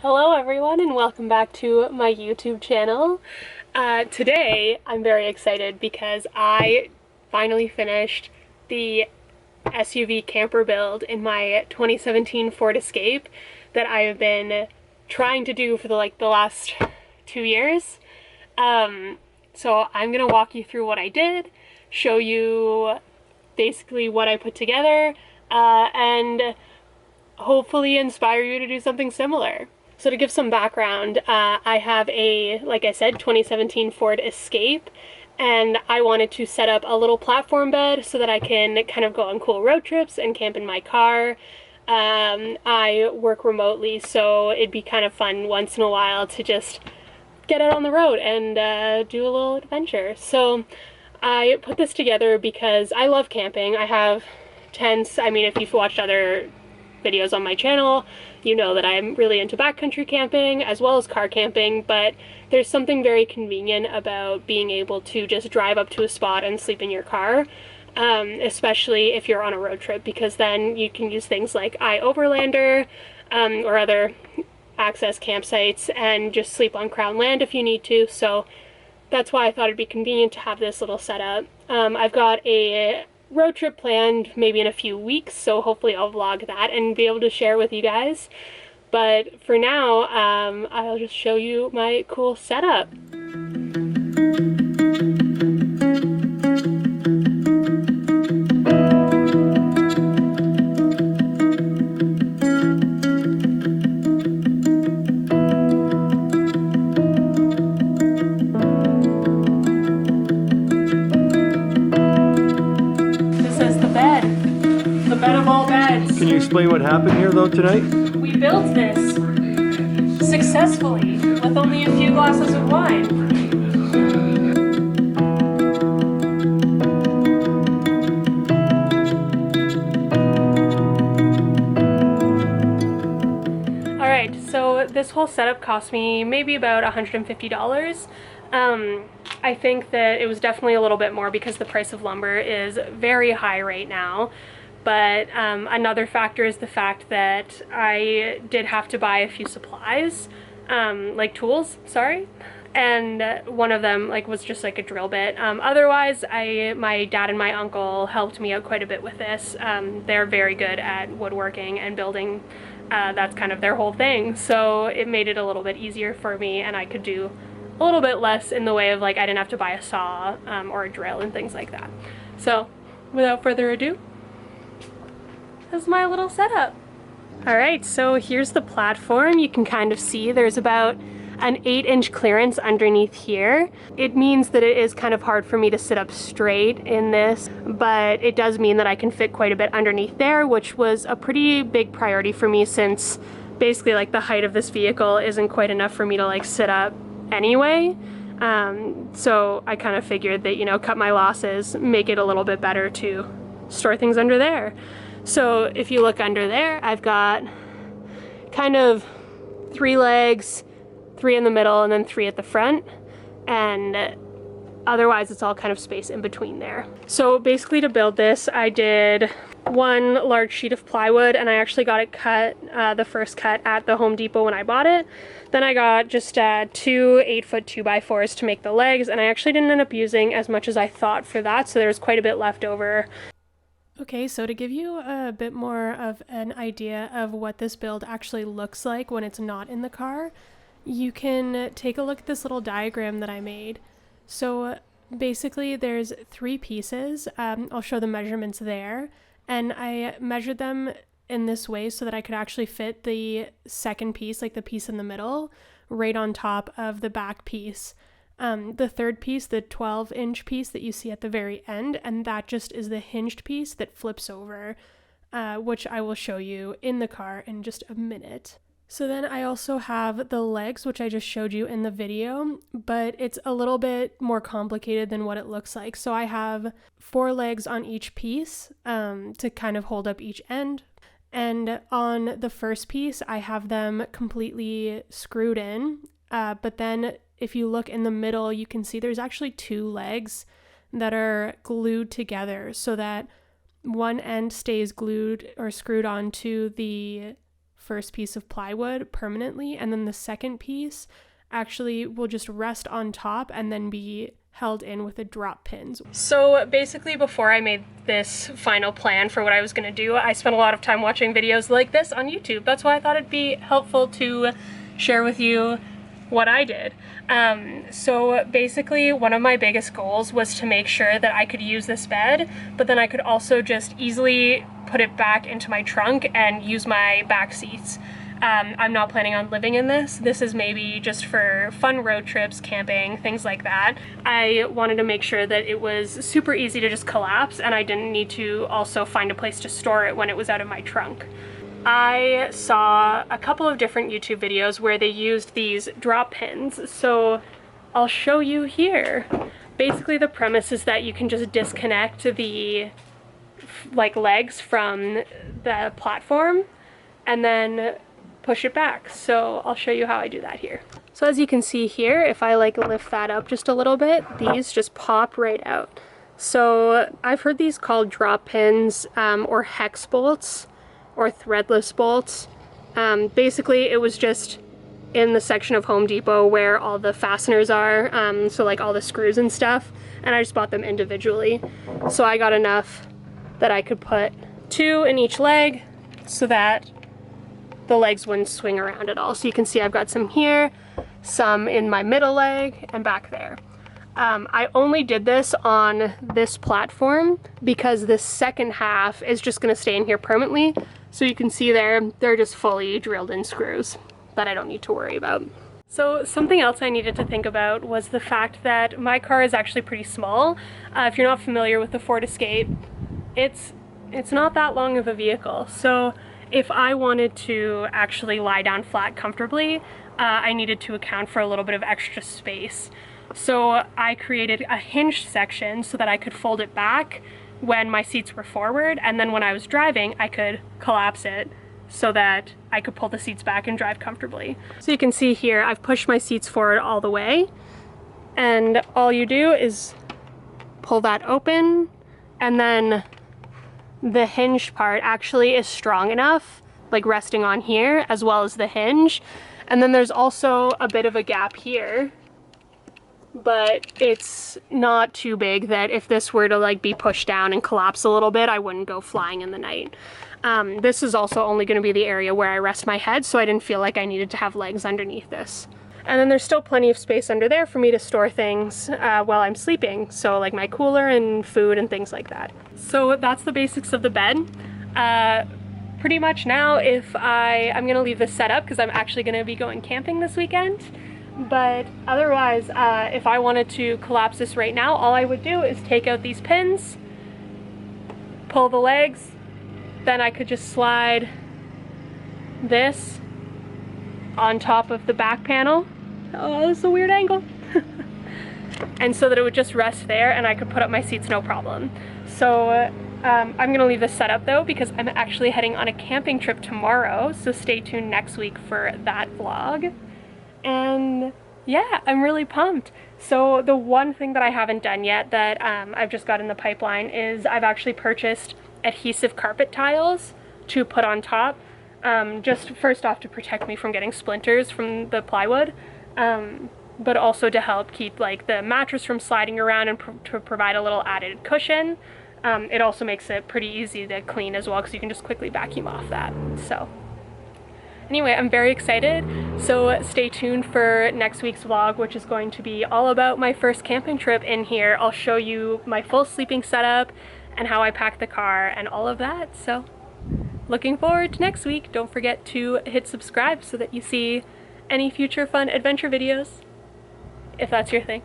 Hello everyone and welcome back to my YouTube channel. Today I'm very excited because I finally finished the SUV camper build in my 2017 Ford Escape that I have been trying to do for the last 2 years. So I'm gonna walk you through what I did, show you basically what I put together, and hopefully inspire you to do something similar. So to give some background, I have like I said, 2017 Ford Escape, and I wanted to set up a little platform bed so that I can kind of go on cool road trips and camp in my car. I work remotely, so it'd be kind of fun once in a while to just get out on the road and do a little adventure. So I put this together because I love camping. I have tents. I mean, if you've watched other videos on my channel, you know that I'm really into backcountry camping as well as car camping, but there's something very convenient about being able to just drive up to a spot and sleep in your car, especially if you're on a road trip, because then you can use things like iOverlander or other access campsites and just sleep on Crown land if you need to. So that's why I thought it'd be convenient to have this little setup. I've got a road trip planned maybe in a few weeks, so hopefully I'll vlog that and be able to share with you guys. But for now, I'll just show you my cool setup. Can you explain what happened here though tonight? We built this successfully with only a few glasses of wine. Alright, so this whole setup cost me maybe about $150. I think that it was definitely a little bit more because the price of lumber is very high right now. But another factor is the fact that I did have to buy a few supplies, like tools, sorry. And one of them was just like a drill bit. Otherwise, my dad and my uncle helped me out quite a bit with this. They're very good at woodworking and building. That's kind of their whole thing. So it made it a little bit easier for me, and I could do a little bit less in the way of I didn't have to buy a saw or a drill and things like that. So without further ado, this is my little setup. Alright, so here's the platform. You can kind of see there's about an 8-inch clearance underneath here. It means that it is kind of hard for me to sit up straight in this, but it does mean that I can fit quite a bit underneath there, which was a pretty big priority for me since basically the height of this vehicle isn't quite enough for me to sit up anyway. So I kind of figured that, cut my losses, make it a little bit better to store things under there. So if you look under there, I've got kind of 3 legs, 3 in the middle, and then 3 at the front. And otherwise it's all kind of space in between there. So basically to build this, I did 1 large sheet of plywood, and I actually got it cut, the first cut at the Home Depot when I bought it. Then I got just 2 8-foot 2x4s to make the legs, and I actually didn't end up using as much as I thought for that, so there's quite a bit left over. Okay, so to give you a bit more of an idea of what this build actually looks like when it's not in the car, you can take a look at this little diagram that I made. So basically there's 3 pieces. I'll show the measurements there, and I measured them in this way so that I could actually fit the second piece, the piece in the middle, right on top of the back piece. The third piece, the 12-inch piece that you see at the very end, and that just is the hinged piece that flips over, which I will show you in the car in just a minute. So then I also have the legs, which I just showed you in the video, but it's a little bit more complicated than what it looks like. So I have 4 legs on each piece to kind of hold up each end. And on the first piece, I have them completely screwed in, but then if you look in the middle, you can see there's actually 2 legs that are glued together so that one end stays glued or screwed onto the first piece of plywood permanently, and then the second piece actually will just rest on top and then be held in with the drop pins. So basically, before I made this final plan for what I was going to do, I spent a lot of time watching videos like this on YouTube. That's why I thought it'd be helpful to share with you what I did. So basically, one of my biggest goals was to make sure that I could use this bed, but then I could also just easily put it back into my trunk and use my back seats. I'm not planning on living in this. This is maybe just for fun road trips, camping, things like that. I wanted to make sure that it was super easy to just collapse, and I didn't need to also find a place to store it when it was out of my trunk. I saw a couple of different YouTube videos where they used these drop pins, so I'll show you here. Basically, the premise is that you can just disconnect the legs from the platform and then push it back. So I'll show you how I do that here. So as you can see here, if I lift that up just a little bit, these just pop right out. So I've heard these called drop pins or hex bolts or threadless bolts. Basically, it was just in the section of Home Depot where all the fasteners are, so all the screws and stuff, and I just bought them individually. So I got enough that I could put 2 in each leg so that the legs wouldn't swing around at all. So you can see I've got some here, some in my middle leg, and back there. I only did this on this platform because this second half is just going to stay in here permanently. So you can see they're just fully drilled in screws that I don't need to worry about. So something else I needed to think about was the fact that my car is actually pretty small. If you're not familiar with the Ford Escape, it's not that long of a vehicle. So if I wanted to actually lie down flat comfortably, I needed to account for a little bit of extra space. So I created a hinged section so that I could fold it back when my seats were forward, and then when I was driving, I could collapse it so that I could pull the seats back and drive comfortably. So you can see here, I've pushed my seats forward all the way, and all you do is pull that open, and then the hinge part actually is strong enough, resting on here, as well as the hinge. And then there's also a bit of a gap here, but it's not too big that if this were to be pushed down and collapse a little bit, I wouldn't go flying in the night. This is also only going to be the area where I rest my head, so I didn't feel like I needed to have legs underneath this. And then there's still plenty of space under there for me to store things while I'm sleeping, so my cooler and food and things like that. So that's the basics of the bed. Pretty much now, if I'm going to leave this set up because I'm actually going to be going camping this weekend. But otherwise, if I wanted to collapse this right now, all I would do is take out these pins, pull the legs, then I could just slide this on top of the back panel. Oh, this is a weird angle. And so that it would just rest there and I could put up my seats no problem. So I'm gonna leave this set up though because I'm actually heading on a camping trip tomorrow, so stay tuned next week for that vlog. And yeah, I'm really pumped. So the one thing that I haven't done yet that I've just got in the pipeline is I've actually purchased adhesive carpet tiles to put on top, just first off to protect me from getting splinters from the plywood, but also to help keep the mattress from sliding around and to provide a little added cushion. It also makes it pretty easy to clean as well because you can just quickly vacuum off that. So anyway, I'm very excited, so stay tuned for next week's vlog, which is going to be all about my first camping trip in here. I'll show you my full sleeping setup and how I pack the car and all of that. So looking forward to next week. Don't forget to hit subscribe so that you see any future fun adventure videos, if that's your thing.